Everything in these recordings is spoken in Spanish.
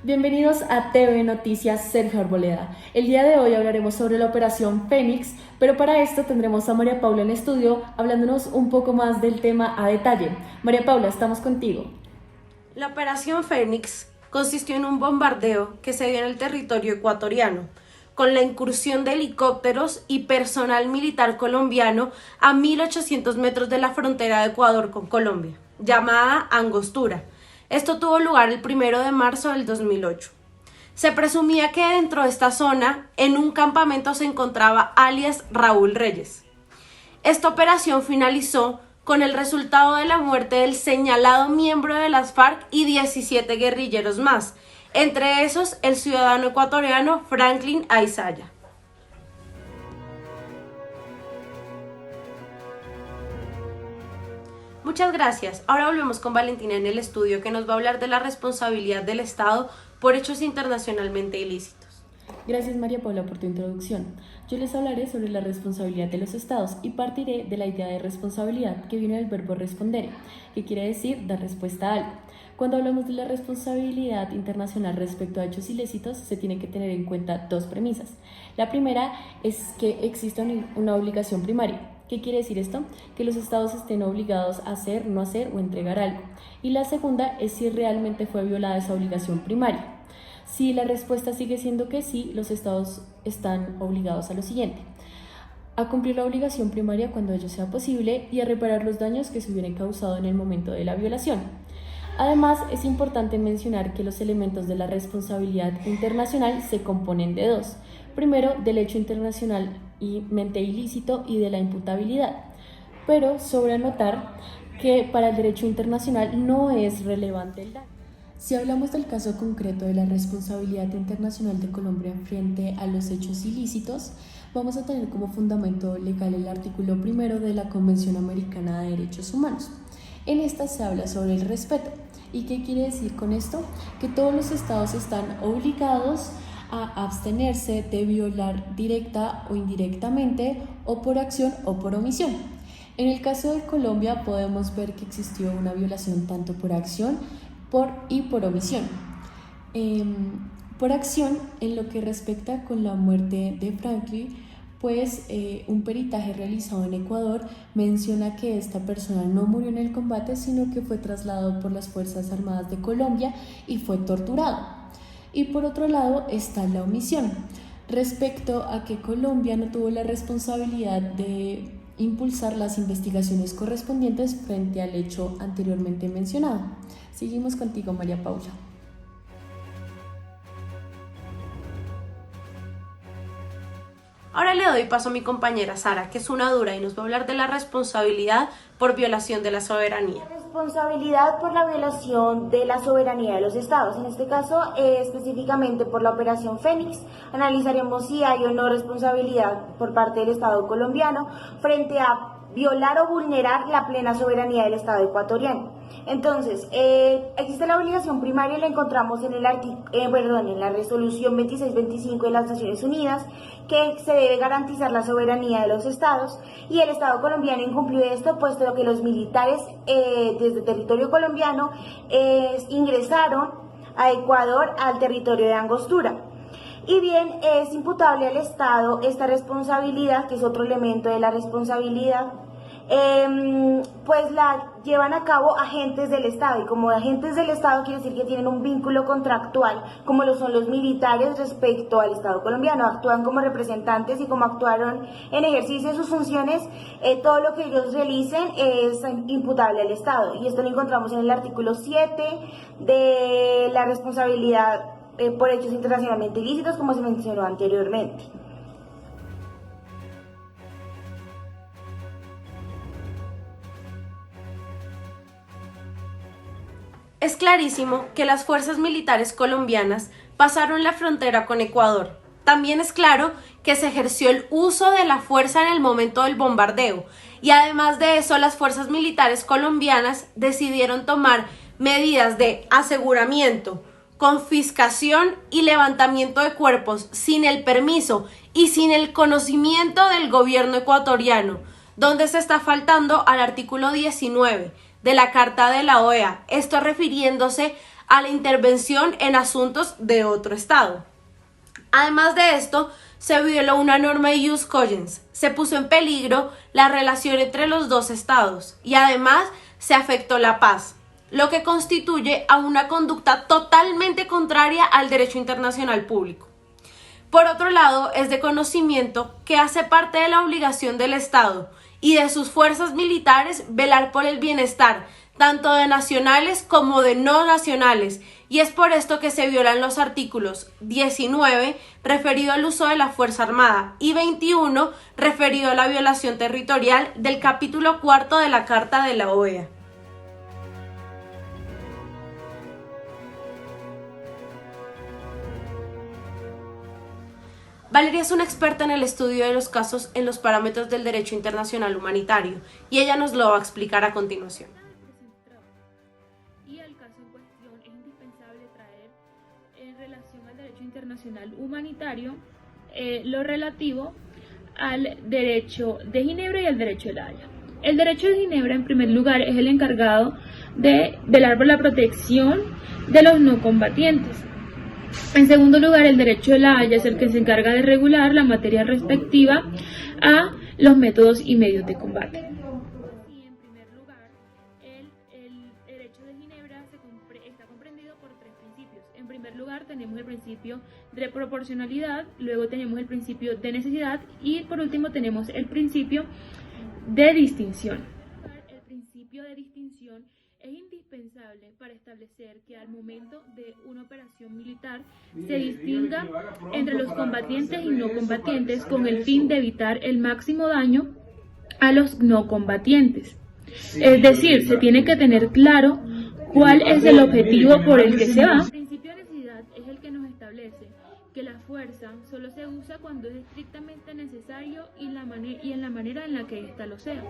Bienvenidos a TV Noticias Sergio Arboleda. El día de hoy hablaremos sobre la Operación Fénix, pero para esto tendremos a María Paula en estudio hablándonos un poco más del tema a detalle. María Paula, estamos contigo. La Operación Fénix consistió en un bombardeo que se dio en el territorio ecuatoriano, con la incursión de helicópteros y personal militar colombiano a 1.800 metros de la frontera de Ecuador con Colombia, llamada Angostura. Esto tuvo lugar el 1 de marzo del 2008. Se presumía que dentro de esta zona, en un campamento se encontraba alias Raúl Reyes. Esta operación finalizó con el resultado de la muerte del señalado miembro de las FARC y 17 guerrilleros más, entre esos el ciudadano ecuatoriano Franklin Aizaya. Muchas gracias. Ahora volvemos con Valentina en el estudio, que nos va a hablar de la responsabilidad del Estado por hechos internacionalmente ilícitos. Gracias María Paula por tu introducción. Yo les hablaré sobre la responsabilidad de los estados y partiré de la idea de responsabilidad que viene del verbo respondere, que quiere decir dar respuesta a algo. Cuando hablamos de la responsabilidad internacional respecto a hechos ilícitos, se tiene que tener en cuenta dos premisas. La primera es que exista una obligación primaria. ¿Qué quiere decir esto? Que los estados estén obligados a hacer, no hacer o entregar algo. Y la segunda es si realmente fue violada esa obligación primaria. Si la respuesta sigue siendo que sí, los estados están obligados a lo siguiente: a cumplir la obligación primaria cuando ello sea posible y a reparar los daños que se hubieran causado en el momento de la violación. Además, es importante mencionar que los elementos de la responsabilidad internacional se componen de dos. Primero, del hecho internacional y mente ilícito y de la imputabilidad. Pero sobra notar que para el derecho internacional no es relevante el daño. Si hablamos del caso concreto de la responsabilidad internacional de Colombia frente a los hechos ilícitos, vamos a tener como fundamento legal el artículo 1 de la Convención Americana de Derechos Humanos. En esta se habla sobre el respeto. ¿Y qué quiere decir con esto? Que todos los estados están obligados a abstenerse de violar directa o indirectamente, o por acción o por omisión. En el caso de Colombia podemos ver que existió una violación tanto por acción y por omisión. Por acción, en lo que respecta con la muerte de Franklin, pues un peritaje realizado en Ecuador menciona que esta persona no murió en el combate, sino que fue trasladado por las Fuerzas Armadas de Colombia y fue torturado. Y por otro lado está la omisión, respecto a que Colombia no tuvo la responsabilidad de impulsar las investigaciones correspondientes frente al hecho anteriormente mencionado. Seguimos contigo, María Paula. Ahora le doy paso a mi compañera Sara, que es una dura y nos va a hablar de la responsabilidad por violación de la soberanía. Responsabilidad por la violación de la soberanía de los estados, en este caso específicamente por la Operación Fénix. Analizaremos si hay o no responsabilidad por parte del Estado colombiano frente a violar o vulnerar la plena soberanía del Estado ecuatoriano. Entonces, existe la obligación primaria, la encontramos en la resolución 2625 de las Naciones Unidas, que se debe garantizar la soberanía de los estados, y el Estado colombiano incumplió esto, puesto que los militares desde territorio colombiano ingresaron a Ecuador al territorio de Angostura. Y bien, es imputable al Estado esta responsabilidad, que es otro elemento de la responsabilidad, pues la llevan a cabo agentes del Estado, y como agentes del Estado quiere decir que tienen un vínculo contractual, como lo son los militares respecto al Estado colombiano. Actúan como representantes, y como actuaron en ejercicio de sus funciones, todo lo que ellos realicen es imputable al Estado, y esto lo encontramos en el artículo 7 de la responsabilidad por hechos internacionalmente ilícitos, como se mencionó anteriormente. Es clarísimo que las fuerzas militares colombianas pasaron la frontera con Ecuador. También es claro que se ejerció el uso de la fuerza en el momento del bombardeo, y además de eso, las fuerzas militares colombianas decidieron tomar medidas de aseguramiento, confiscación y levantamiento de cuerpos sin el permiso y sin el conocimiento del gobierno ecuatoriano, donde se está faltando al artículo 19 de la Carta de la OEA, esto refiriéndose a la intervención en asuntos de otro Estado. Además de esto, se violó una norma de ius cogens, se puso en peligro la relación entre los dos estados y además se afectó la paz, lo que constituye a una conducta totalmente contraria al derecho internacional público. Por otro lado, es de conocimiento que hace parte de la obligación del Estado y de sus fuerzas militares velar por el bienestar tanto de nacionales como de no nacionales, y es por esto que se violan los artículos 19, referido al uso de la Fuerza Armada, y 21, referido a la violación territorial del capítulo 4 de la Carta de la OEA. Valeria es una experta en el estudio de los casos en los parámetros del derecho internacional humanitario, y ella nos lo va a explicar a continuación. Y el caso en cuestión es indispensable traer en relación al derecho internacional humanitario lo relativo al derecho de Ginebra y al derecho de La Haya. El derecho de Ginebra, en primer lugar, es el encargado de velar por la protección de los no combatientes. En segundo lugar, el derecho de La Haya es el que se encarga de regular la materia respectiva a los métodos y medios de combate. Y en primer lugar, el derecho de Ginebra está comprendido por tres principios. En primer lugar, tenemos el principio de proporcionalidad, luego tenemos el principio de necesidad y por último tenemos el principio de distinción. El principio de distinción es indispensable para establecer que al momento de una operación militar se distinga entre los combatientes y no combatientes con el fin de evitar el máximo daño a los no combatientes. Es decir, se tiene que tener claro cuál es el objetivo por el que se va. El principio de necesidad es el que nos establece que la fuerza solo se usa cuando es estrictamente necesario y en la manera en la que ésta lo sea.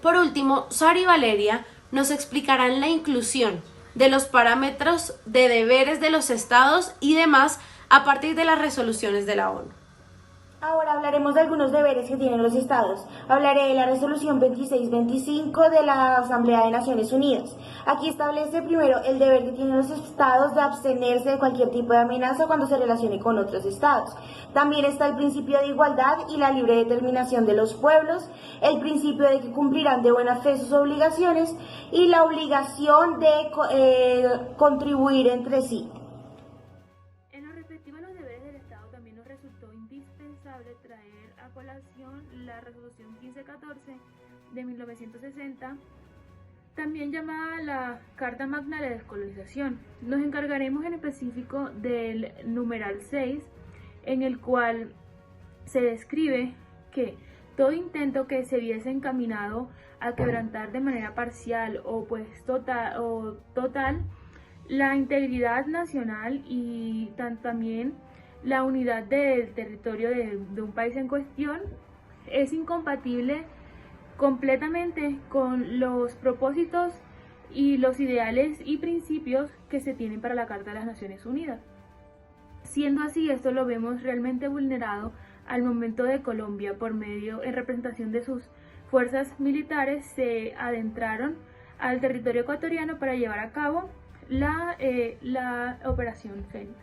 Por último, Sara y Valeria nos explicarán la inclusión de los parámetros de deberes de los estados y demás a partir de las resoluciones de la ONU. Ahora hablaremos de algunos deberes que tienen los estados. Hablaré de la resolución 2625 de la Asamblea de Naciones Unidas. Aquí establece primero el deber que tienen los estados de abstenerse de cualquier tipo de amenaza cuando se relacione con otros estados. También está el principio de igualdad y la libre determinación de los pueblos, el principio de que cumplirán de buena fe sus obligaciones y la obligación de contribuir entre sí. Resultó indispensable traer a colación la resolución 1514 de 1960, también llamada la Carta Magna de Descolonización. Nos encargaremos en específico del numeral 6, en el cual se describe que todo intento que se viese encaminado a quebrantar de manera parcial o total la integridad nacional y también la unidad del territorio de un país en cuestión es incompatible completamente con los propósitos y los ideales y principios que se tienen para la Carta de las Naciones Unidas. Siendo así, esto lo vemos realmente vulnerado al momento de Colombia por medio, en representación de sus fuerzas militares, se adentraron al territorio ecuatoriano para llevar a cabo la Operación Fénix.